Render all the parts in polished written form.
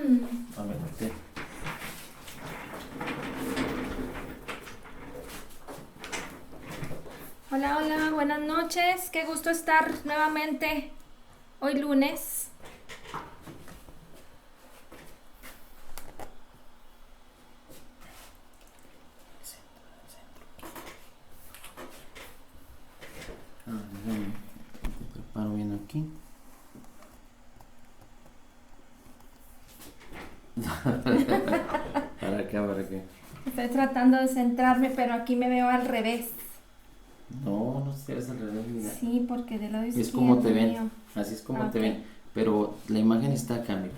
A ver, Hola, hola, buenas noches. Qué gusto estar nuevamente hoy lunes. déjame, te preparo bien aquí. ¿Para qué? Estoy tratando de centrarme, pero aquí me veo al revés. No seas al revés, mira. Sí, porque del lado Es izquierdo como te ven, mío. así es como te Ok. ven. Pero la imagen está acá, mira.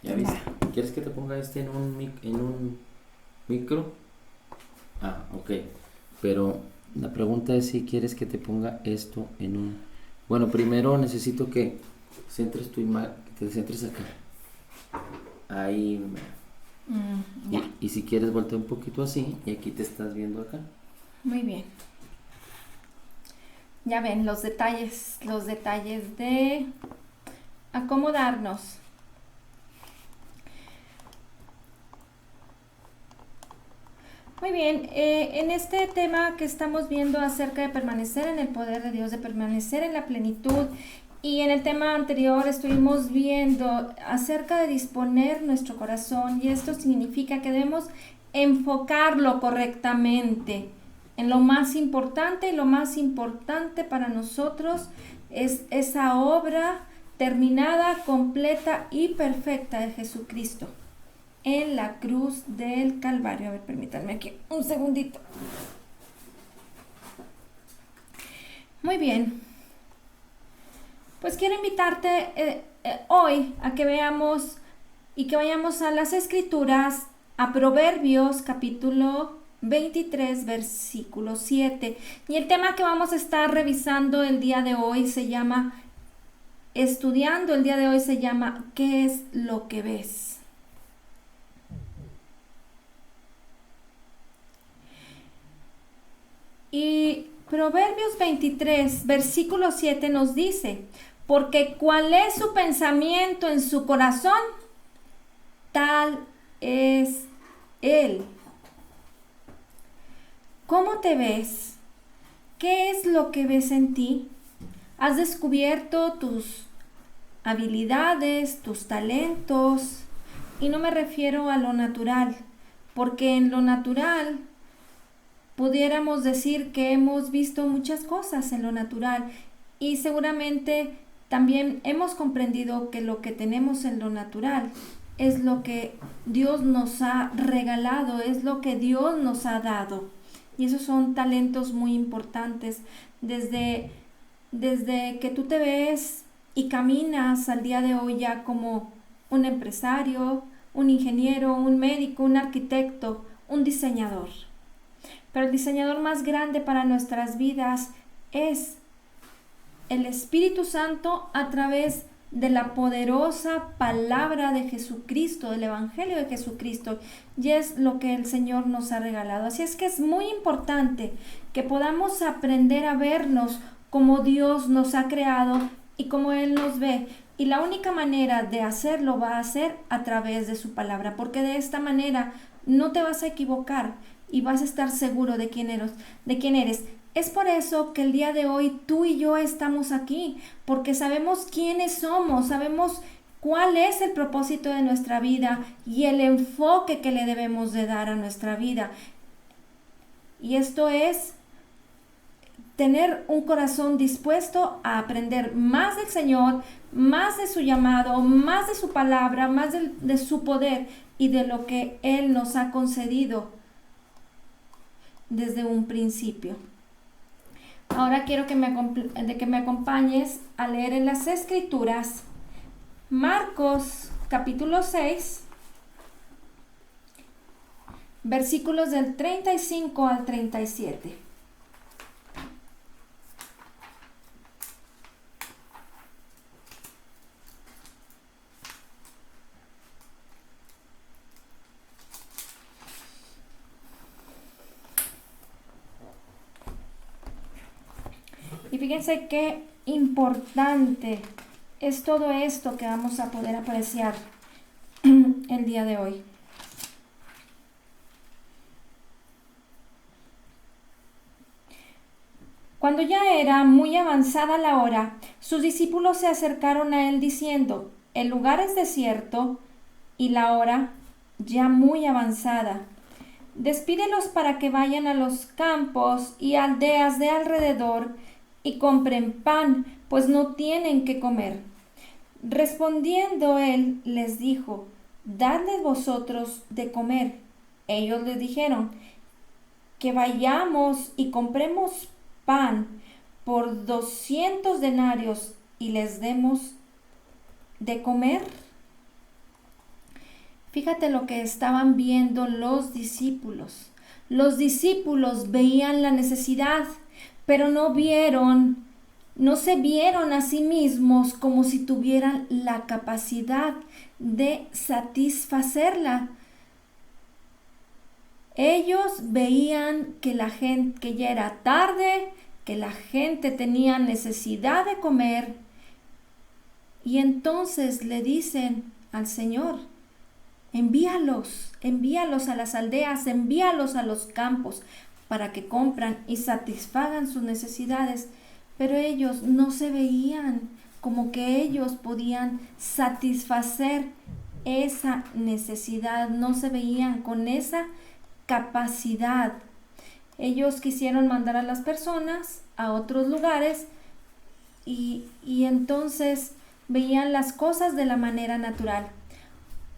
¿Ya Va. viste? ¿Quieres que te ponga este en un micro? Ah, ok. Pero la pregunta es si quieres que te ponga esto en un... Bueno, primero necesito que centres tu imagen, que te centres acá. Ahí. Ya. Y si quieres voltear un poquito así y aquí te estás viendo acá. Muy bien. Ya ven los detalles de acomodarnos. Muy bien, en este tema que estamos viendo acerca de permanecer en el poder de Dios, de permanecer en la plenitud, y en el tema anterior estuvimos viendo acerca de disponer nuestro corazón, y esto significa que debemos enfocarlo correctamente en lo más importante, y lo más importante para nosotros es esa obra terminada, completa y perfecta de Jesucristo en la cruz del Calvario. A ver, permítanme aquí un segundito. Muy bien. Pues quiero invitarte hoy a que veamos y que vayamos a las Escrituras, a Proverbios capítulo 23, versículo 7. Y el tema que vamos a estar revisando el día de hoy se llama, estudiando el día de hoy se llama, ¿qué es lo que ves? Y Proverbios 23, versículo 7 nos dice, porque cuál es su pensamiento en su corazón, tal es él. ¿Cómo te ves? ¿Qué es lo que ves en ti? ¿Has descubierto tus habilidades, tus talentos? Y no me refiero a lo natural, porque en lo natural pudiéramos decir que hemos visto muchas cosas en lo natural y seguramente también hemos comprendido que lo que tenemos en lo natural es lo que Dios nos ha regalado, es lo que Dios nos ha dado. Y esos son talentos muy importantes. Desde que tú te ves y caminas al día de hoy ya como un empresario, un ingeniero, un médico, un arquitecto, un diseñador. Pero el diseñador más grande para nuestras vidas es el Espíritu Santo a través de la poderosa palabra de Jesucristo, del Evangelio de Jesucristo, y es lo que el Señor nos ha regalado. Así es que es muy importante que podamos aprender a vernos como Dios nos ha creado y como Él nos ve. Y la única manera de hacerlo va a ser a través de su palabra, porque de esta manera no te vas a equivocar y vas a estar seguro de quién eres. Es por eso que el día de hoy tú y yo estamos aquí, porque sabemos quiénes somos, sabemos cuál es el propósito de nuestra vida y el enfoque que le debemos de dar a nuestra vida. Y esto es tener un corazón dispuesto a aprender más del Señor, más de su llamado, más de su palabra, más de su poder y de lo que Él nos ha concedido desde un principio. Ahora quiero que me acompañes a leer en las Escrituras Marcos capítulo 6, versículos del 35 al 37. Y fíjense qué importante es todo esto que vamos a poder apreciar el día de hoy. Cuando ya era muy avanzada la hora, sus discípulos se acercaron a él diciendo: el lugar es desierto y la hora ya muy avanzada. Despídelos para que vayan a los campos y aldeas de alrededor y compren pan, pues no tienen que comer. Respondiendo él les dijo: dadles vosotros de comer. Ellos le dijeron: que vayamos y compremos pan por 200 denarios y les demos de comer. Fíjate lo que estaban viendo los discípulos. Los discípulos veían la necesidad, pero no se vieron a sí mismos como si tuvieran la capacidad de satisfacerla. Ellos veían que ya era tarde, que la gente tenía necesidad de comer, y entonces le dicen al Señor: envíalos a las aldeas, envíalos a los campos para que compran y satisfagan sus necesidades. Pero ellos no se veían como que ellos podían satisfacer esa necesidad, no se veían con esa capacidad. Ellos quisieron mandar a las personas a otros lugares y entonces veían las cosas de la manera natural.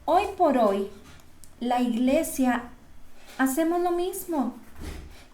Hoy por hoy, la iglesia hacemos lo mismo.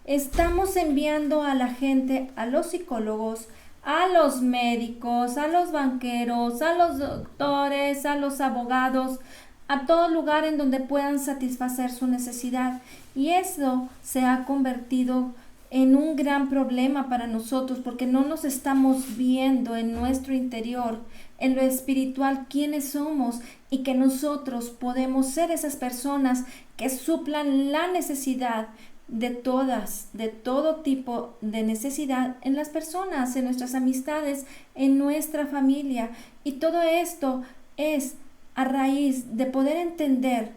Estamos enviando a la gente, a los psicólogos, a los médicos, a los banqueros, a los doctores, a los abogados, a todo lugar en donde puedan satisfacer su necesidad. Y eso se ha convertido en un gran problema para nosotros, porque no nos estamos viendo en nuestro interior, en lo espiritual, quiénes somos, y que nosotros podemos ser esas personas que suplan la necesidad de todo tipo de necesidad en las personas, en nuestras amistades, en nuestra familia. Y todo esto es a raíz de poder entender,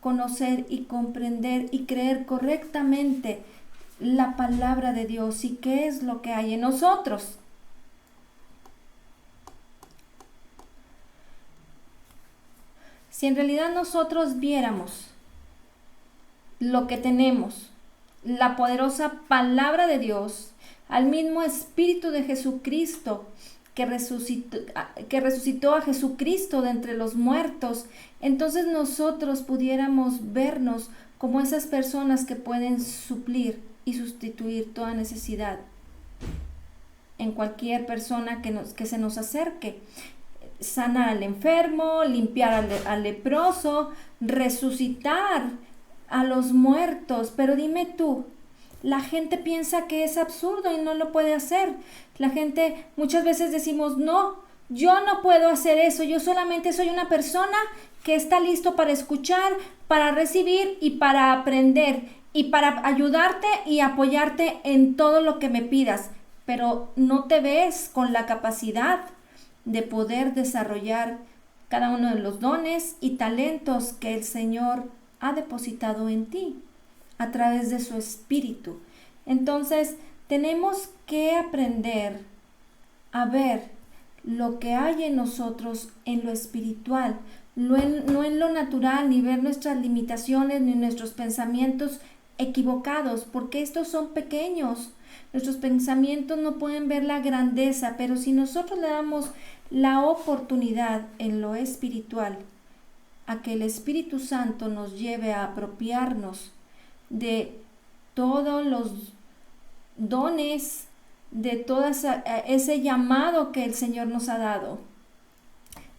conocer y comprender y creer correctamente la palabra de Dios y qué es lo que hay en nosotros. Si en realidad nosotros viéramos lo que tenemos, la poderosa palabra de Dios, al mismo Espíritu de Jesucristo que resucitó a Jesucristo de entre los muertos, entonces nosotros pudiéramos vernos como esas personas que pueden suplir y sustituir toda necesidad en cualquier persona que se nos acerque. Sanar al enfermo, limpiar al leproso, resucitar a los muertos. Pero dime tú, la gente piensa que es absurdo y no lo puede hacer. La gente, muchas veces decimos: no, yo no puedo hacer eso, yo solamente soy una persona que está listo para escuchar, para recibir y para aprender y para ayudarte y apoyarte en todo lo que me pidas. Pero no te ves con la capacidad de poder desarrollar cada uno de los dones y talentos que el Señor ha depositado en ti a través de su Espíritu. Entonces tenemos que aprender a ver lo que hay en nosotros en lo espiritual, no en lo natural, ni ver nuestras limitaciones ni nuestros pensamientos equivocados, porque estos son pequeños. Nuestros pensamientos no pueden ver la grandeza, pero si nosotros le damos la oportunidad en lo espiritual a que el Espíritu Santo nos lleve a apropiarnos de todos los dones, de todo ese llamado que el Señor nos ha dado,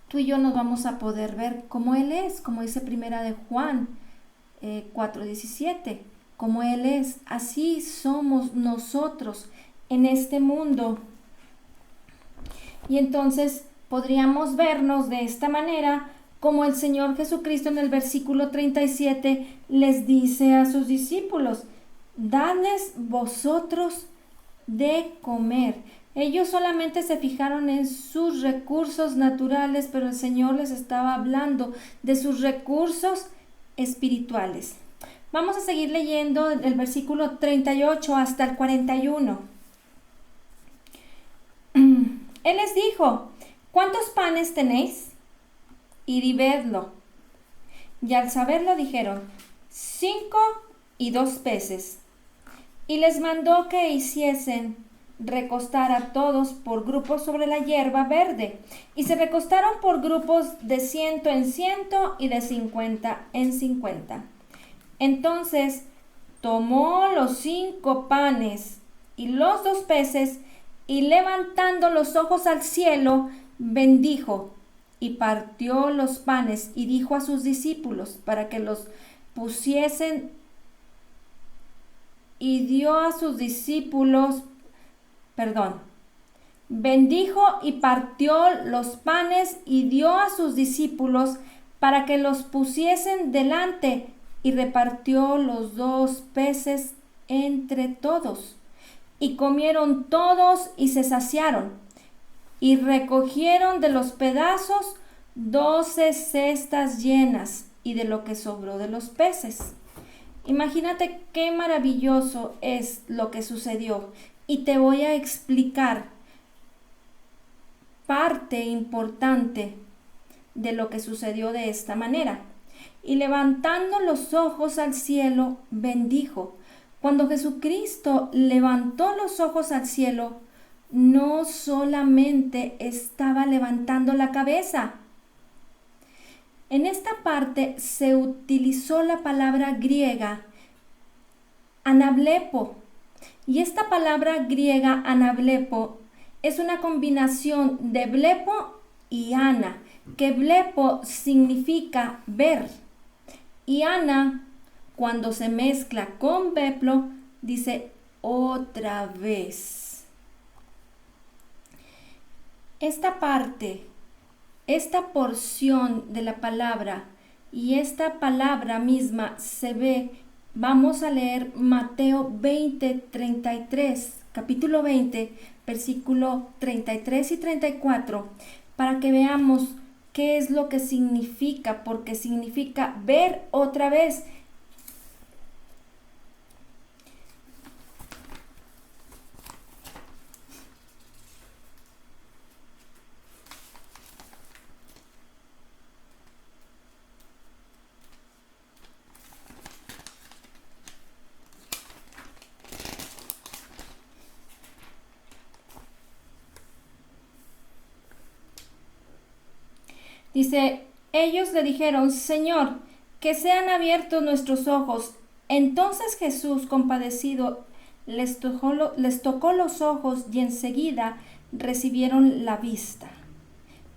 tú y yo nos vamos a poder ver como Él es, como dice Primera de Juan 4:17, como Él es, así somos nosotros en este mundo. Y entonces podríamos vernos de esta manera, como el Señor Jesucristo en el versículo 37 les dice a sus discípulos: dadles vosotros de comer. Ellos solamente se fijaron en sus recursos naturales, pero el Señor les estaba hablando de sus recursos espirituales. Vamos a seguir leyendo el versículo 38 hasta el 41. Él les dijo: ¿cuántos panes tenéis? Y vedlo. Y al saberlo dijeron: 5 y 2 peces. Y les mandó que hiciesen recostar a todos por grupos sobre la hierba verde. Y se recostaron por grupos de 100 en 100 y de 50 en 50. Entonces tomó los 5 panes y los 2 peces, y levantando los ojos al cielo, bendijo y partió los panes y dijo a sus discípulos para que los pusiesen, y dio a sus discípulos, bendijo y partió los panes y dio a sus discípulos para que los pusiesen delante, y repartió los 2 peces entre todos. Y comieron todos y se saciaron, y recogieron de los pedazos 12 cestas llenas, y de lo que sobró de los peces. Imagínate qué maravilloso es lo que sucedió, y te voy a explicar parte importante de lo que sucedió de esta manera. Y levantando los ojos al cielo, bendijo. Cuando Jesucristo levantó los ojos al cielo, no solamente estaba levantando la cabeza. En esta parte se utilizó la palabra griega anablepo. Y esta palabra griega anablepo es una combinación de blepo y ana, que blepo significa ver, y ana, cuando se mezcla con beplo, dice otra vez. Esta parte, esta porción de la palabra y esta palabra misma se ve. Vamos a leer Mateo 20:33, capítulo 20, versículo 33 y 34, para que veamos qué es lo que significa, porque significa ver otra vez. Dice, ellos le dijeron: Señor, que sean abiertos nuestros ojos. Entonces Jesús, compadecido, les tocó los ojos, y enseguida recibieron la vista.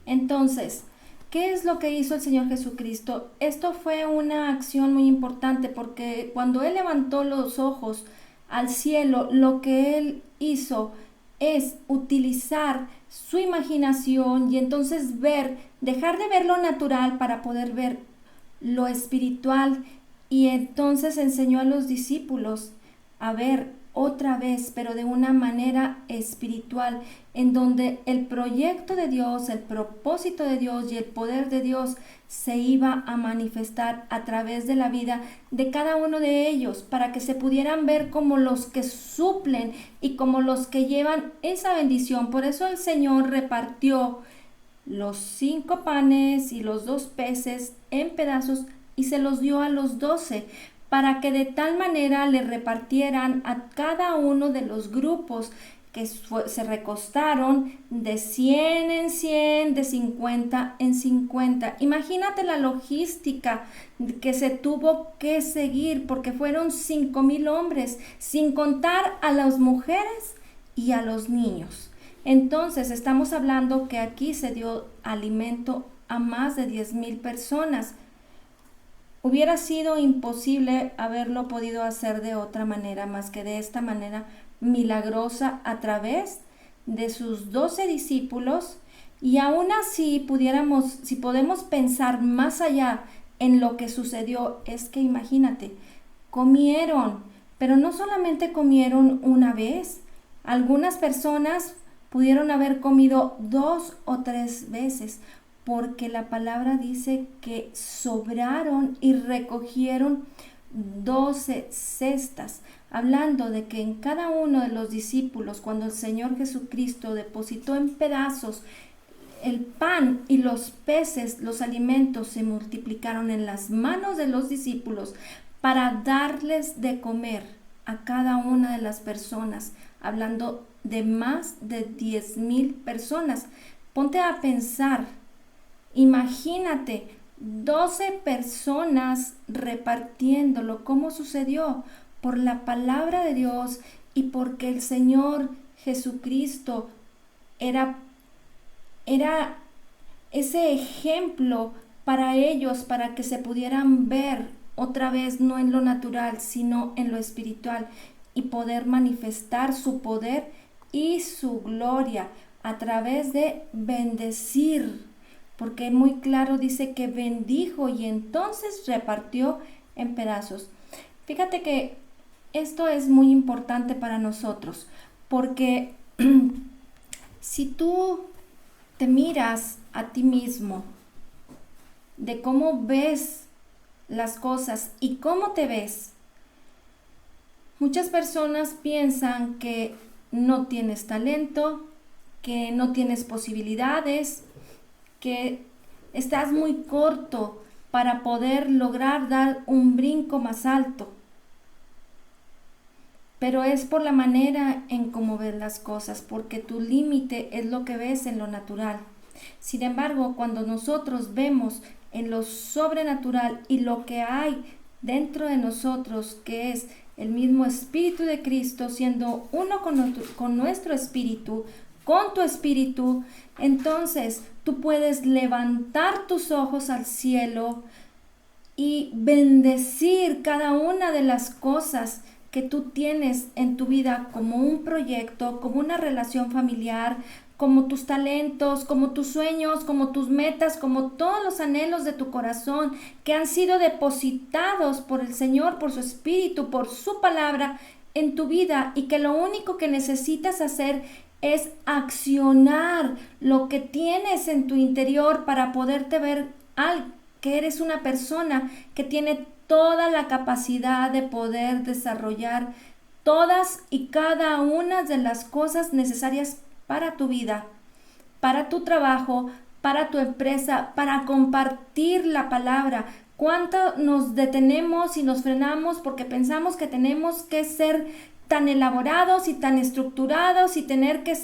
Entonces, ¿qué es lo que hizo el Señor Jesucristo? Esto fue una acción muy importante, porque cuando Él levantó los ojos al cielo, lo que Él hizo es utilizar su imaginación y entonces dejar de ver lo natural para poder ver lo espiritual, y entonces enseñó a los discípulos a ver otra vez, pero de una manera espiritual, en donde el proyecto de Dios, el propósito de Dios y el poder de Dios se iba a manifestar a través de la vida de cada uno de ellos, para que se pudieran ver como los que suplen y como los que llevan esa bendición. Por eso el Señor repartió los 5 panes y los 2 peces en pedazos y se los dio a los 12, para que de tal manera le repartieran a cada uno de los grupos que se recostaron de 100 en 100, de 50 en 50. Imagínate la logística que se tuvo que seguir, porque fueron 5,000 hombres, sin contar a las mujeres y a los niños. Entonces estamos hablando que aquí se dio alimento a más de 10,000 personas. Hubiera sido imposible haberlo podido hacer de otra manera más que de esta manera milagrosa, a través de sus 12 discípulos. Y aún así si podemos pensar más allá en lo que sucedió, es que imagínate, comieron, pero no solamente comieron una vez. Algunas personas pudieron haber comido 2 o 3 veces, porque la palabra dice que sobraron y recogieron 12 cestas, hablando de que en cada uno de los discípulos, cuando el Señor Jesucristo depositó en pedazos el pan y los peces, los alimentos se multiplicaron en las manos de los discípulos para darles de comer a cada una de las personas, hablando de más de 10,000 personas. Ponte a pensar, imagínate, 12 personas repartiéndolo. ¿Cómo sucedió? Por la palabra de Dios y porque el Señor Jesucristo era ese ejemplo para ellos, para que se pudieran ver otra vez, no en lo natural, sino en lo espiritual, y poder manifestar su poder y su gloria a través de bendecir, porque muy claro dice que bendijo y entonces repartió en pedazos. Fíjate que esto es muy importante para nosotros, porque si tú te miras a ti mismo, de cómo ves las cosas y cómo te ves, muchas personas piensan que no tienes talento, que no tienes posibilidades, que estás muy corto para poder lograr dar un brinco más alto. Pero es por la manera en cómo ves las cosas, porque tu límite es lo que ves en lo natural. Sin embargo, cuando nosotros vemos en lo sobrenatural y lo que hay dentro de nosotros, que es el mismo Espíritu de Cristo, siendo uno con nuestro espíritu, con tu espíritu, entonces tú puedes levantar tus ojos al cielo y bendecir cada una de las cosas que tú tienes en tu vida, como un proyecto, como una relación familiar, como tus talentos, como tus sueños, como tus metas, como todos los anhelos de tu corazón que han sido depositados por el Señor, por su Espíritu, por su palabra en tu vida, y que lo único que necesitas hacer es accionar lo que tienes en tu interior para poderte ver que eres una persona que tiene toda la capacidad de poder desarrollar todas y cada una de las cosas necesarias para tu vida, para tu trabajo, para tu empresa, para compartir la palabra. ¿Cuánto nos detenemos y nos frenamos porque pensamos que tenemos que ser tan elaborados y tan estructurados y tener que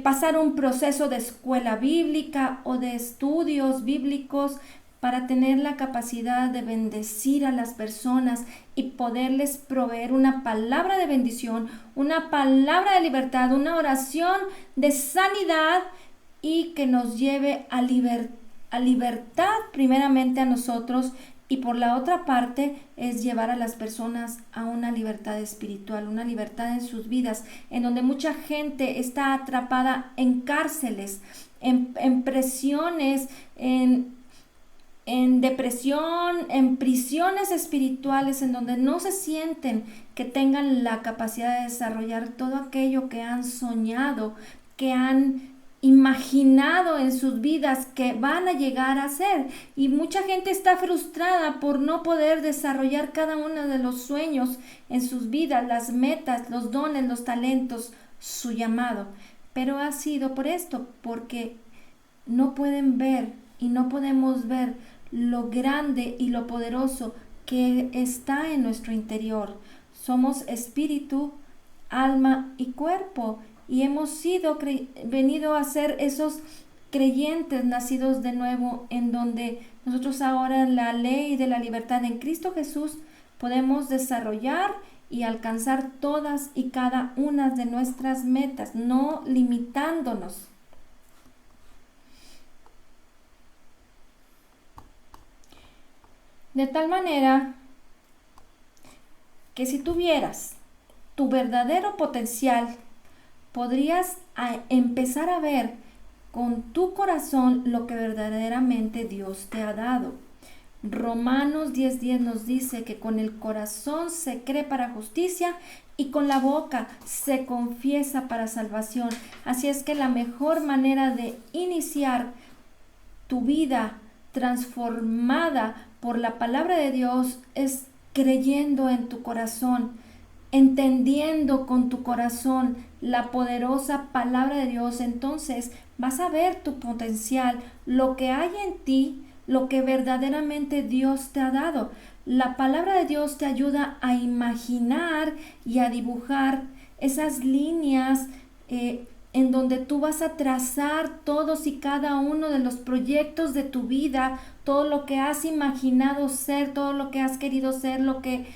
pasar un proceso de escuela bíblica o de estudios bíblicos para tener la capacidad de bendecir a las personas y poderles proveer una palabra de bendición, una palabra de libertad, una oración de sanidad, y que nos lleve a libertad primeramente a nosotros, y por la otra parte es llevar a las personas a una libertad espiritual, una libertad en sus vidas, en donde mucha gente está atrapada en cárceles, en presiones, en depresión, en prisiones espirituales, en donde no se sienten que tengan la capacidad de desarrollar todo aquello que han soñado, que han imaginado en sus vidas que van a llegar a ser. Y mucha gente está frustrada por no poder desarrollar cada uno de los sueños en sus vidas, las metas, los dones, los talentos, su llamado. Pero ha sido por esto, porque no pueden ver y no podemos ver lo grande y lo poderoso que está en nuestro interior. Somos espíritu, alma y cuerpo, y hemos venido a ser esos creyentes nacidos de nuevo, en donde nosotros ahora en la ley de la libertad en Cristo Jesús podemos desarrollar y alcanzar todas y cada una de nuestras metas, no limitándonos. De tal manera que si tuvieras tu verdadero potencial, podrías empezar a ver con tu corazón lo que verdaderamente Dios te ha dado. Romanos 10:10 nos dice que con el corazón se cree para justicia y con la boca se confiesa para salvación. Así es que la mejor manera de iniciar tu vida transformada por la palabra de Dios es creyendo en tu corazón, entendiendo con tu corazón la poderosa palabra de Dios. Entonces vas a ver tu potencial, lo que hay en ti, lo que verdaderamente Dios te ha dado. La palabra de Dios te ayuda a imaginar y a dibujar esas líneas en donde tú vas a trazar todos y cada uno de los proyectos de tu vida, todo lo que has imaginado ser, todo lo que has querido ser, lo que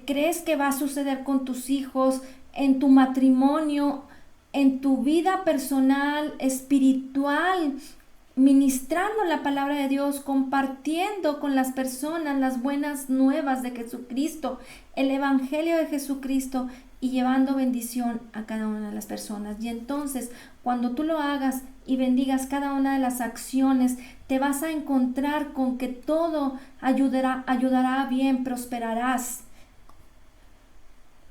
crees que va a suceder con tus hijos, en tu matrimonio, en tu vida personal, espiritual, ministrando la palabra de Dios, compartiendo con las personas las buenas nuevas de Jesucristo, el evangelio de Jesucristo, y llevando bendición a cada una de las personas. Y entonces, cuando tú lo hagas y bendigas cada una de las acciones, te vas a encontrar con que todo ayudará bien, prosperarás.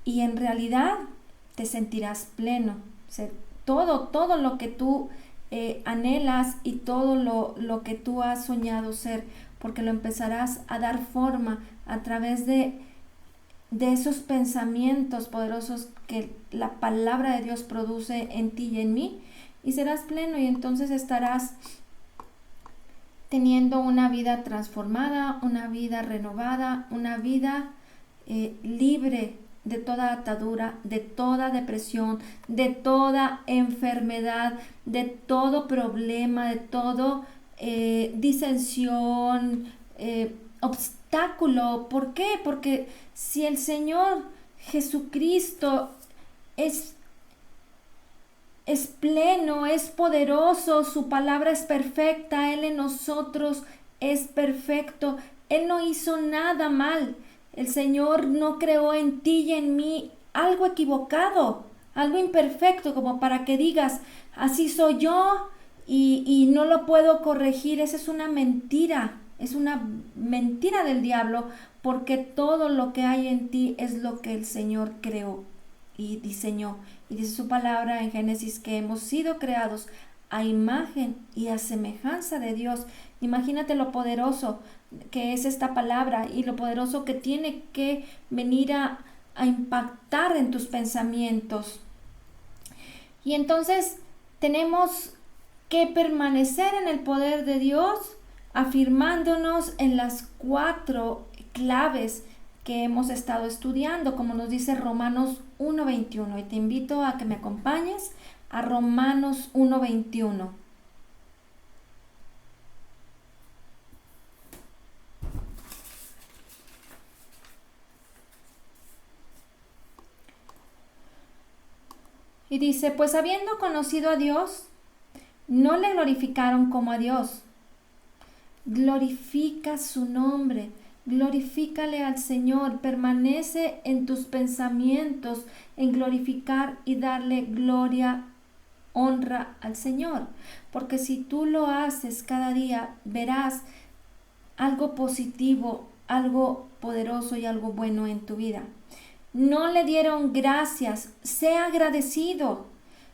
Y en realidad te sentirás pleno. O sea, todo lo que tú anhelas y todo lo que tú has soñado ser, porque lo empezarás a dar forma a través de esos pensamientos poderosos que la palabra de Dios produce en ti y en mí, y serás pleno, y entonces estarás teniendo una vida transformada, una vida renovada, una vida libre de toda atadura, de toda depresión, de toda enfermedad, de todo problema, de todo disensión, obstáculo. ¿Por qué? Porque si el Señor Jesucristo es pleno, es poderoso, su palabra es perfecta, Él en nosotros es perfecto, Él no hizo nada mal. El Señor no creó en ti y en mí algo equivocado, algo imperfecto, como para que digas, así soy yo y no lo puedo corregir. Esa es una mentira. Es una mentira del diablo, porque todo lo que hay en ti es lo que el Señor creó y diseñó. Y dice su palabra en Génesis que hemos sido creados a imagen y a semejanza de Dios. Imagínate lo poderoso que es esta palabra y lo poderoso que tiene que venir a impactar en tus pensamientos. Y entonces tenemos que permanecer en el poder de Dios, afirmándonos en las 4 claves que hemos estado estudiando, como nos dice Romanos 1:21. Y te invito a que me acompañes a Romanos 1:21. Y dice, pues habiendo conocido a Dios, no le glorificaron como a Dios. Glorifica su nombre, glorifícale al Señor, permanece en tus pensamientos, en glorificar y darle gloria, honra al Señor. Porque si tú lo haces cada día, verás algo positivo, algo poderoso y algo bueno en tu vida. No le dieron gracias, sé agradecido.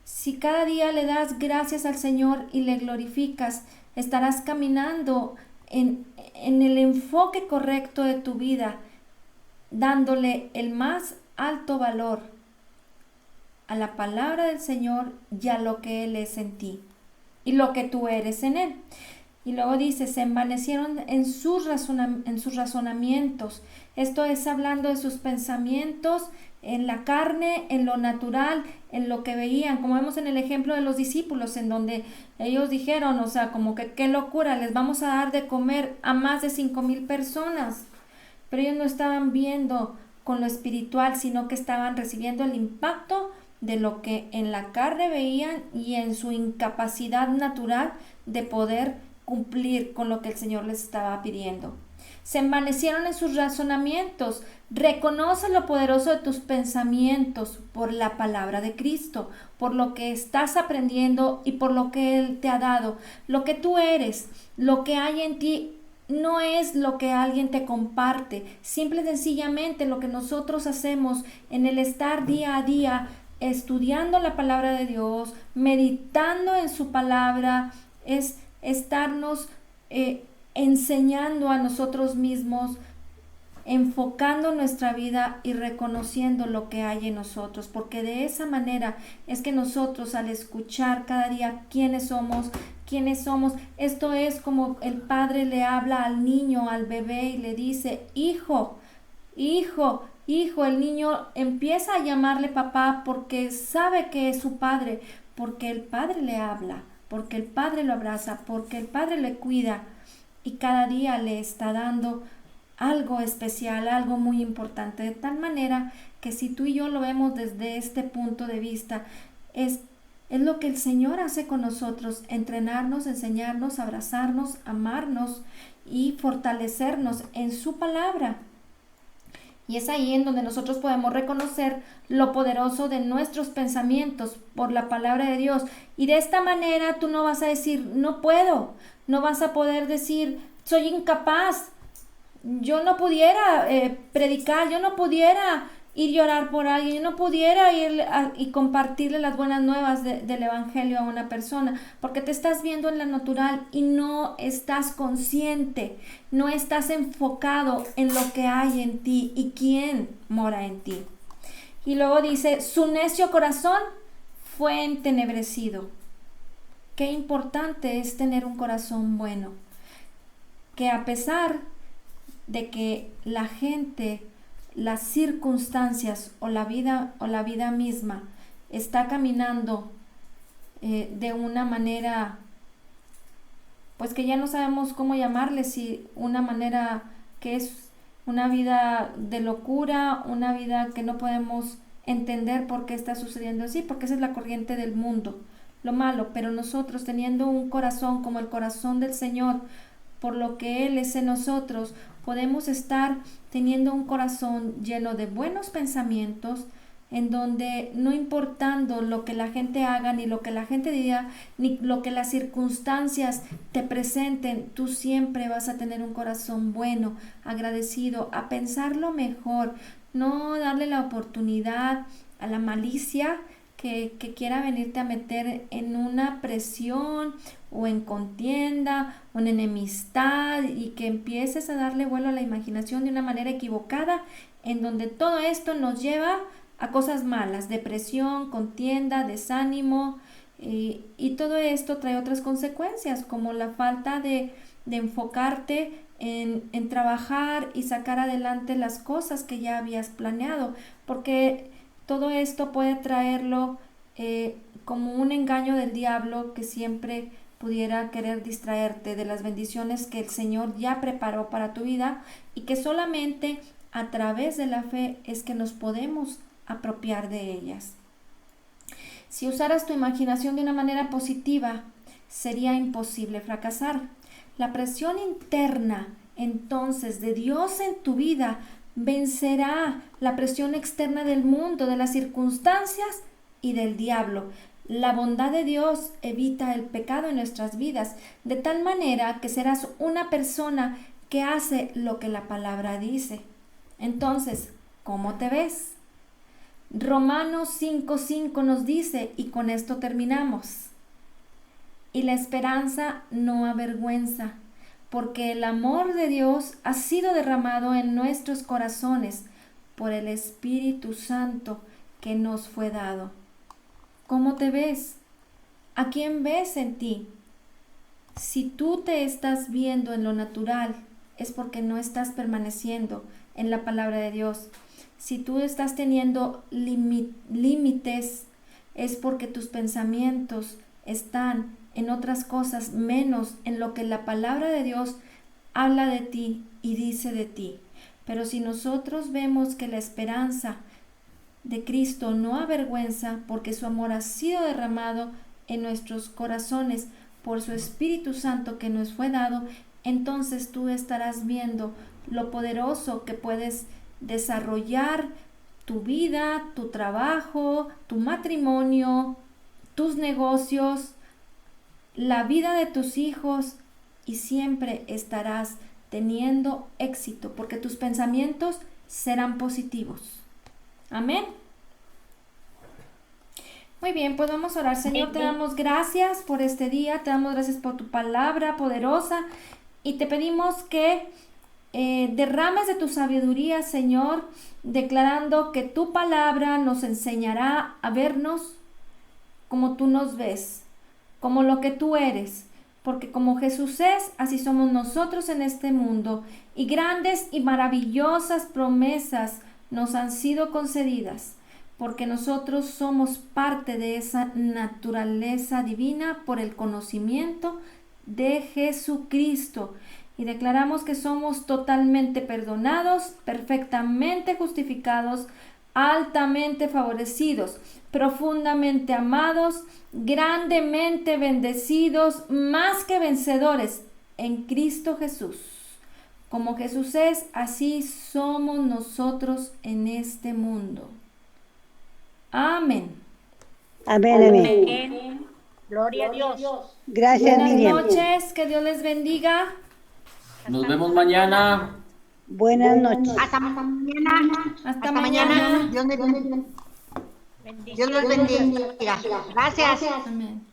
Si cada día le das gracias al Señor y le glorificas, estarás caminando en el enfoque correcto de tu vida, dándole el más alto valor a la palabra del Señor y a lo que Él es en ti y lo que tú eres en Él. Y luego dice, se envanecieron en sus razonamientos. Esto es hablando de sus pensamientos en la carne, en lo natural, en lo que veían, como vemos en el ejemplo de los discípulos, en donde ellos dijeron, o sea, como que qué locura, les vamos a dar de comer a más de 5,000 personas. Pero ellos no estaban viendo con lo espiritual, sino que estaban recibiendo el impacto de lo que en la carne veían y en su incapacidad natural de poder cumplir con lo que el Señor les estaba pidiendo. Se envanecieron en sus razonamientos. Reconoce lo poderoso de tus pensamientos por la palabra de Cristo, por lo que estás aprendiendo y por lo que Él te ha dado. Lo que tú eres, lo que hay en ti, no es lo que alguien te comparte, simple y sencillamente lo que nosotros hacemos en el estar día a día estudiando la palabra de Dios, meditando en su palabra, es estarnos enseñando a nosotros mismos, enfocando nuestra vida y reconociendo lo que hay en nosotros, porque de esa manera es que nosotros, al escuchar cada día quiénes somos, esto es como el padre le habla al niño, al bebé, y le dice: hijo, hijo, hijo. El niño empieza a llamarle papá porque sabe que es su padre, porque el padre le habla, porque el padre lo abraza, porque el padre le cuida, y cada día le está dando algo especial, algo muy importante, de tal manera que si tú y yo lo vemos desde este punto de vista, es lo que el Señor hace con nosotros: entrenarnos, enseñarnos, abrazarnos, amarnos y fortalecernos en su palabra. Y es ahí en donde nosotros podemos reconocer lo poderoso de nuestros pensamientos por la palabra de Dios. Y de esta manera tú no vas a decir: no puedo, no vas a poder decir: soy incapaz, yo no pudiera predicar, yo no pudiera ir y orar por alguien, yo no pudiera ir y compartirle las buenas nuevas del evangelio a una persona, porque te estás viendo en la natural y no estás consciente, no estás enfocado en lo que hay en ti y quién mora en ti. Y luego dice: su necio corazón fue entenebrecido. Qué importante es tener un corazón bueno, que a pesar de que la gente, las circunstancias o la vida misma está caminando de una manera, pues que ya no sabemos cómo llamarle, si una manera que es una vida de locura, una vida que no podemos entender por qué está sucediendo así, porque esa es la corriente del mundo, lo malo. Pero nosotros, teniendo un corazón como el corazón del Señor, por lo que Él es en nosotros, podemos estar teniendo un corazón lleno de buenos pensamientos, en donde no importando lo que la gente haga, ni lo que la gente diga, ni lo que las circunstancias te presenten, tú siempre vas a tener un corazón bueno, agradecido, a pensar lo mejor, no darle la oportunidad a la malicia que quiera venirte a meter en una presión o en contienda o en enemistad, y que empieces a darle vuelo a la imaginación de una manera equivocada, en donde todo esto nos lleva a cosas malas: depresión, contienda, desánimo, y todo esto trae otras consecuencias, como la falta de enfocarte en trabajar y sacar adelante las cosas que ya habías planeado, porque todo esto puede traerlo como un engaño del diablo, que siempre pudiera querer distraerte de las bendiciones que el Señor ya preparó para tu vida, y que solamente a través de la fe es que nos podemos apropiar de ellas. Si usaras tu imaginación de una manera positiva, sería imposible fracasar. La presión interna, entonces, de Dios en tu vida vencerá la presión externa del mundo, de las circunstancias y del diablo. La bondad de Dios evita el pecado en nuestras vidas, de tal manera que serás una persona que hace lo que la palabra dice. Entonces, ¿cómo te ves? Romanos 5:5 nos dice, y con esto terminamos: y la esperanza no avergüenza, porque el amor de Dios ha sido derramado en nuestros corazones por el Espíritu Santo que nos fue dado. ¿Cómo te ves? ¿A quién ves en ti? Si tú te estás viendo en lo natural, es porque no estás permaneciendo en la palabra de Dios. Si tú estás teniendo límites, es porque tus pensamientos están en otras cosas, menos en lo que la palabra de Dios habla de ti y dice de ti. Pero si nosotros vemos que la esperanza de Cristo no avergüenza, porque su amor ha sido derramado en nuestros corazones por su Espíritu Santo que nos fue dado, entonces tú estarás viendo lo poderoso que puedes desarrollar tu vida, tu trabajo, tu matrimonio, tus negocios, la vida de tus hijos, y siempre estarás teniendo éxito, porque tus pensamientos serán positivos. Amén. Muy bien, pues vamos a orar. Señor, te damos gracias por este día, te damos gracias por tu palabra poderosa y te pedimos que derrames de tu sabiduría, Señor, declarando que tu palabra nos enseñará a vernos como tú nos ves, como lo que tú eres, porque como Jesús es, así somos nosotros en este mundo, y grandes y maravillosas promesas nos han sido concedidas, porque nosotros somos parte de esa naturaleza divina por el conocimiento de Jesucristo. Y declaramos que somos totalmente perdonados, perfectamente justificados, altamente favorecidos, profundamente amados, grandemente bendecidos, más que vencedores en Cristo Jesús. Como Jesús es, así somos nosotros en este mundo. Amén. Amén, amén. Amén. Gloria a Dios. Gracias, Buenas Miriam. noches, que Dios les bendiga. Nos vemos mañana. Buenas noches. Hasta mañana. Hasta mañana. mañana. Dios les bendiga. Dios los bendiga. Gracias. Amén.